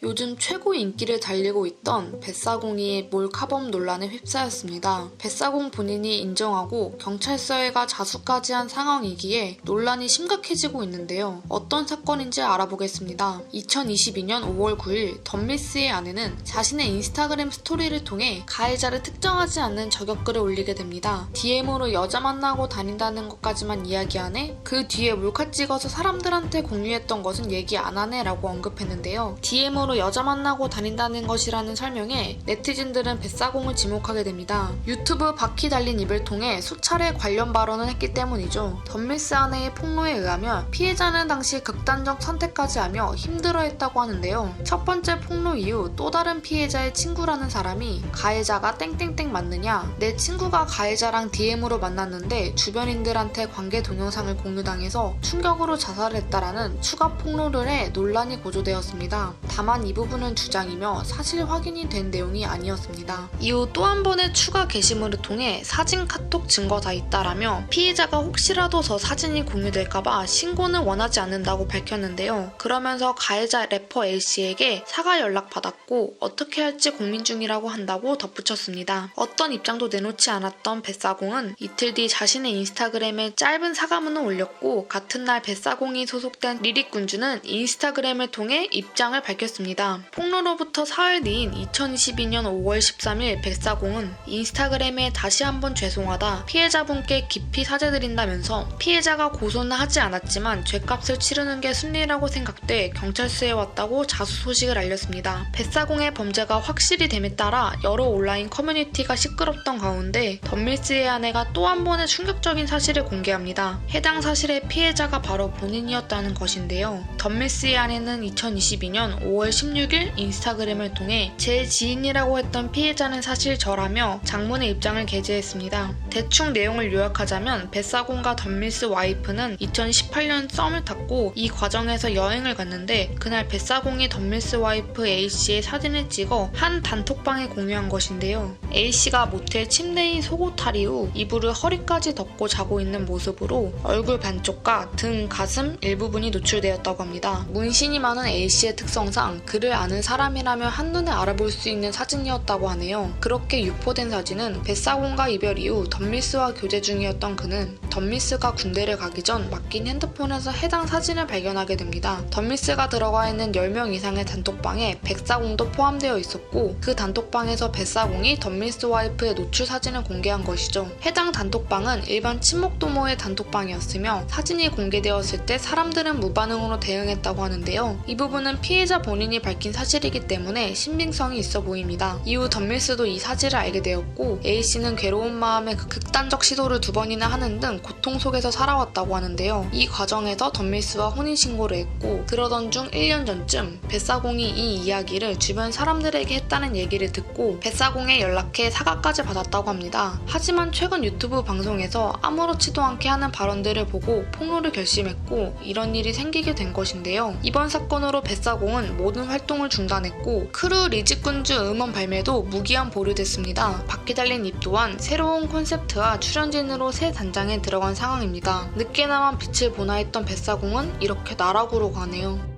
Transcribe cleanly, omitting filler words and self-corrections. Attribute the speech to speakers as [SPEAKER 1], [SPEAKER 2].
[SPEAKER 1] 요즘 최고 인기를 달리고 있던 뱃사공이 몰카범 논란에 휩싸였습니다. 뱃사공 본인이 인정하고 경찰서에 가 자수까지 한 상황이기에 논란이 심각해지고 있는데요. 어떤 사건인지 알아보겠습니다. 2022년 5월 9일 덤밀스의 아내는 자신의 인스타그램 스토리를 통해 가해자를 특정하지 않는 저격글을 올리게 됩니다. DM으로 여자 만나고 다닌다는 것까지만 이야기하네? 그 뒤에 몰카 찍어서 사람들한테 공유했던 것은 얘기 안 하네 라고 언급했는데요. DM으로 여자 만나고 다닌다는 것이라는 설명에 네티즌들은 뱃사공을 지목하게 됩니다. 유튜브 바퀴 달린 입을 통해 수차례 관련 발언을 했기 때문이죠. 덤밀스 아내의 폭로에 의하면 피해자는 당시 극단적 선택까지 하며 힘들어했다고 하는데요. 첫 번째 폭로 이후 또 다른 피해자의 친구라는 사람이 가해자가 땡땡땡 맞느냐, 내 친구가 가해자랑 DM으로 만났는데 주변인들한테 관계 동영상을 공유당해서 충격으로 자살했다라는 추가 폭로를 해 논란이 고조되었습니다. 다만 이 부분은 주장이며 사실 확인이 된 내용이 아니었습니다. 이후 또 한 번의 추가 게시물을 통해 사진, 카톡 증거 다 있다라며 피해자가 혹시라도 저 사진이 공유될까봐 신고는 원하지 않는다고 밝혔는데요. 그러면서 가해자 래퍼 A씨에게 사과 연락받았고 어떻게 할지 고민 중이라고 한다고 덧붙였습니다. 어떤 입장도 내놓지 않았던 뱃사공은 이틀 뒤 자신의 인스타그램에 짧은 사과문을 올렸고 같은 날 뱃사공이 소속된 리릭군주는 인스타그램을 통해 입장을 밝혔습니다. 폭로로부터 사흘 뒤인 2022년 5월 13일 뱃사공은 인스타그램에 다시 한번 죄송하다, 피해자분께 깊이 사죄드린다면서 피해자가 고소는 하지 않았지만 죗값을 치르는 게 순리라고 생각돼 경찰서에 왔다고 자수 소식을 알렸습니다. 뱃사공의 범죄가 확실히 됨에 따라 여러 온라인 커뮤니티가 시끄럽던 가운데 덤밀스의 아내가 또 한 번의 충격적인 사실을 공개합니다. 해당 사실의 피해자가 바로 본인이었다는 것인데요. 덤밀스의 아내는 2022년 5월 16일 인스타그램을 통해 제 지인이라고 했던 피해자는 사실 저라며 장문의 입장을 게재했습니다. 대충 내용을 요약하자면 뱃사공과 덤밀스 와이프는 2018년 썸을 탔고 이 과정에서 여행을 갔는데 그날 뱃사공이 덤밀스 와이프 A씨의 사진을 찍어 한 단톡방에 공유한 것인데요. A씨가 모텔 침대인 속옷 탈의 후 이불을 허리까지 덮고 자고 있는 모습으로 얼굴 반쪽과 등, 가슴 일부분이 노출되었다고 합니다. 문신이 많은 A씨의 특성상 그를 아는 사람이라면 한눈에 알아볼 수 있는 사진이었다고 하네요. 그렇게 유포된 사진은 뱃사공과 이별 이후 덤밀스와 교제 중이었던 그는 덤밀스가 군대를 가기 전 맡긴 핸드폰에서 해당 사진을 발견하게 됩니다. 덤밀스가 들어가 있는 10명 이상의 단톡방에 뱃사공도 포함되어 있었고 그 단톡방에서 뱃사공이 덤밀스 와이프의 노출 사진을 공개한 것이죠. 해당 단톡방은 일반 친목도모의 단톡방이었으며 사진이 공개되었을 때 사람들은 무반응으로 대응했다고 하는데요. 이 부분은 피해자 본인이 밝힌 사실이기 때문에 신빙성이 있어 보입니다. 이후 덤밀스도 이 사실을 알게 되었고 A씨는 괴로운 마음에 극단적 시도를 2번이나 하는 등 고통 속에서 살아왔다고 하는데요. 이 과정에서 덤밀스와 혼인신고를 했고 그러던 중 1년 전쯤 뱃사공이 이 이야기를 주변 사람들에게 했다는 얘기를 듣고 뱃사공에 연락해 사과까지 받았다고 합니다. 하지만 최근 유튜브 방송에서 아무렇지도 않게 하는 발언들을 보고 폭로를 결심했고 이런 일이 생기게 된 것인데요. 이번 사건으로 뱃사공은 모든 활동을 중단했고 크루 리직군주 음원 발매도 무기한 보류됐습니다. 바퀴 달린 입 또한 새로운 콘셉트와 출연진으로 새 단장에 들어간 상황입니다. 늦게나마 빛을 보나 했던 뱃사공은 이렇게 나락으로 가네요.